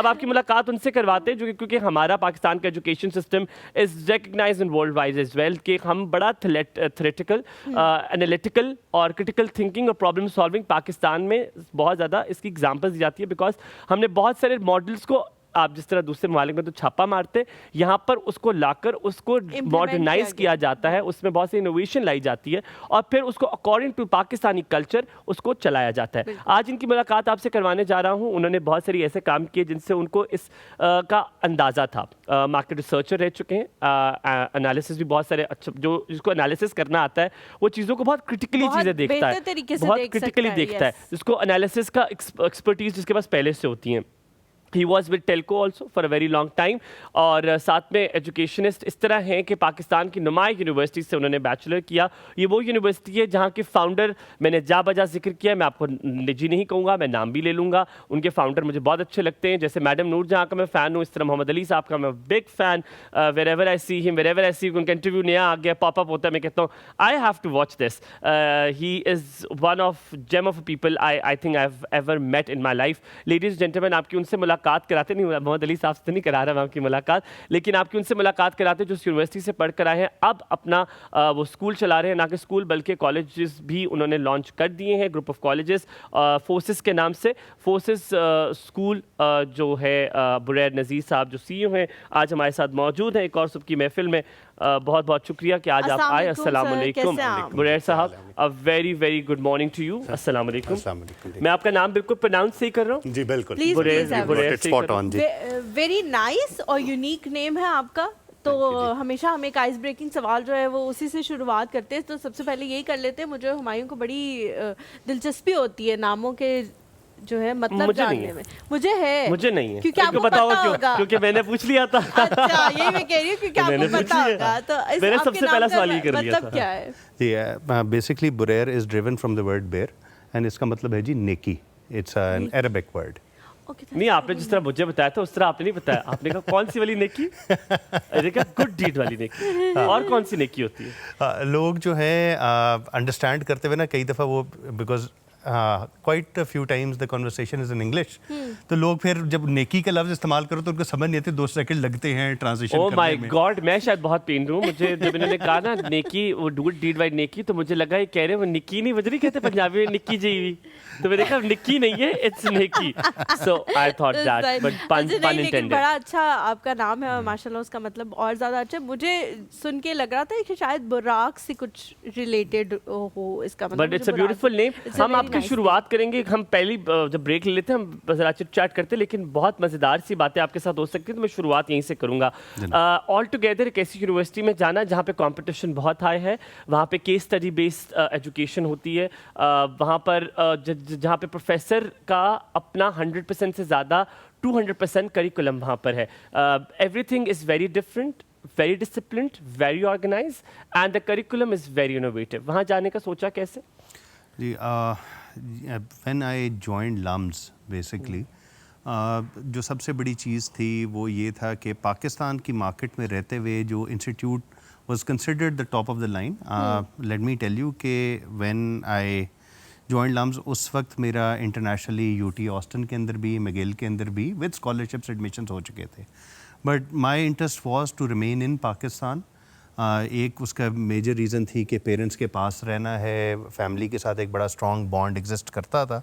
اب آپ کی ملاقات ان سے کرواتے ہیں جو کہ کیونکہ ہمارا پاکستان کا education system is recognized in world wise as well کہ ہم بڑا تھریٹیکل انالیٹیکل اور کرٹیکل تھنکنگ اور پرابلم سالونگ پاکستان میں بہت زیادہ اس کی ایگزامپلس دی جاتی ہے بیکاز ہم نے بہت سارے ماڈلس کو آپ جس طرح دوسرے ممالک میں تو چھاپا مارتے یہاں پر اس کو لا کر اس کو ماڈرنائز کیا جاتا ہے, اس میں بہت سی انوویشن لائی جاتی ہے اور پھر اس کو اکارڈنگ ٹو پاکستانی کلچر اس کو چلایا جاتا ہے. آج ان کی ملاقات آپ سے کروانے جا رہا ہوں. انہوں نے بہت ساری ایسے کام کیے جن سے ان کو اس کا اندازہ تھا. مارکیٹ ریسرچر رہ چکے ہیں, انالیسس بھی بہت سارے اچھا جو جس کو انالیسس کرنا آتا ہے وہ چیزوں کو بہت کرٹیکلی چیزیں دیکھتا ہے, بہت کرٹیکلی دیکھتا ہے, جس کو انالیسس کا ایکسپرٹیز جس کے پاس پہلے سے ہوتی ہیں. He was with Telco also for a very long time اور ساتھ میں ایجوکیشنسٹ اس طرح ہیں کہ پاکستان کی نمایاں یونیورسٹی سے انہوں نے بیچلر کیا. یہ وہ یونیورسٹی ہے جہاں کے فاؤنڈر میں نے جا بجا ذکر کیا, میں آپ کو نجی نہیں کہوں گا, میں نام بھی لے لوں گا. ان کے فاؤنڈر مجھے بہت اچھے لگتے ہیں, جیسے میڈم نور جہاں کا میں فین ہوں, اس طرح محمد علی صاحب کا میں big fan. wherever I see him, wherever I see ان کا انٹرویو نیا آ گیا پاپ اپ ہوتا ہے, میں کہتا ہوں I have to watch this. He is one of gem of people I think I've ever met in my life. Ladies and gentlemen, آپ کی ان سے ملاقات کراتے نہیں, محمد علی صاحب سے نہیں کرا رہا میں آپ کی ملاقات, لیکن آپ کی ان سے ملاقات کراتے جو اس یونیورسٹی سے پڑھ کر آئے ہیں, اب اپنا وہ اسکول چلا رہے ہیں, نہ کہ اسکول بلکہ کالجز بھی انہوں نے لانچ کر دیے ہیں, گروپ آف کالجز فورسز کے نام سے. فورسز اسکول جو ہے بریر نذیر صاحب جو سی او ہیں آج ہمارے ساتھ موجود ہیں ایک اور صبح کی محفل میں. بہت بہت شکریہ کہ آج آپ آئے. السلام علیکم بریر صاحب, very very good morning to you. السلام علیکم. میں آپ کا نام بالکل پروناؤنس صحیح کر رہا ہوں؟ جی بالکل, ویری نائس اور یونیک نیم ہے آپ کا. تو ہمیشہ ہم ایک آئس بریکنگ سوال جو ہے وہ اسی سے شروعات کرتے ہیں, تو سب سے پہلے یہی کر لیتے ہیں. مجھے ہمایوں کو بڑی دلچسپی ہوتی ہے ناموں کے جو ہے مطلب جاننے میں. مجھے نہیں ہے کیونکہ آپ کو پتا ہوگا, کیونکہ میں نے پوچھ لیا تھا. اچھا یہی میں کہہ رہی ہوں کیونکہ آپ کو پتا ہوگا. تو میں نے سب سے پہلا سوال یہ کر لیا تھا. مطلب کیا ہے؟ جی بیسکلی بریر is derived from the word بیر اینڈ اس کا مطلب ہے جی نیکی. It's an Arabic word. نہیں, آپ نے جس طرح مجھے بتایا تھا اس طرح آپ نے نہیں بتایا. آپ نے کہا کون سی والی نیکی؟ دیکھا گڈ ڈیڈ والی نیکی. اور کون سی نیکی ہوتی ہے؟ لوگ جو ہے انڈرسٹینڈ کرتے ہوئے نا کئی دفعہ وہ because quite a few times the conversation is in English. تو لوگ پھر جب نیکی کا لفظ استعمال کرو تو ان کو سمجھ نہیں آتی, 2 سیکنڈ لگتے ہیں ٹرانسلیشن کرنے میں. Oh my God, میں شاید بہت پین رہا ہوں. مجھے جب انہوں نے کہا نا نیکی وہ گڈ ڈیڈ بائی نیکی, تو مجھے لگا یہ کہہ رہے ہیں وہ نکی نہیں وجری کہتے پنجابی میں نکی جی ہوئی, تو میں نے کہا نکی نہیں ہے, اٹس نیکی. So I thought that, but pun intended. بڑا اچھا آپ کا نام ہے اور ماشاءاللہ اس کا مطلب اور زیادہ اچھا. مجھے سن کے لگ رہا تھا کہ شاید براق سے کچھ ریلیٹڈ ہو اس کا مطلب. But it's a beautiful name. ہم آپ کی شروعات کریں گے. ہم پہلی جب بریک لے لیتے ہیں ہم ذرا چٹ چاٹ کرتے, لیکن بہت مزیدار سی باتیں آپ کے ساتھ ہو سکتی ہیں, تو میں شروعات یہیں سے کروں گا. آل ٹوگیدر ایک ایسی یونیورسٹی میں جانا جہاں پہ کمپٹیشن بہت ہائی ہے, وہاں پہ کیس اسٹڈی بیسڈ ایجوکیشن ہوتی ہے, وہاں پر جہاں پہ پروفیسر کا اپنا 100% سے زیادہ 200% کریکولم وہاں پر ہے. Every thing is very different, very disciplined, very organized, and the curriculum is very innovative. وہاں جانے کا سوچا کیسے؟ جی when I joined LUMS basically جو سب سے بڑی چیز تھی وہ یہ تھا کہ پاکستان کی مارکیٹ میں رہتے ہوئے جو institute was considered the top of the line. Let me tell you کہ when I joined LUMS اس وقت میرا انٹرنیشنلی UT آسٹن کے اندر بھی میگیل کے اندر بھی ود اسکالرشپس ایڈمیشنز ہو چکے تھے, but my interest was to remain in Pakistan. ایک اس کا میجر ریزن تھی کہ پیرنٹس کے پاس رہنا ہے, فیملی کے ساتھ ایک بڑا اسٹرانگ بانڈ ایگزسٹ کرتا تھا.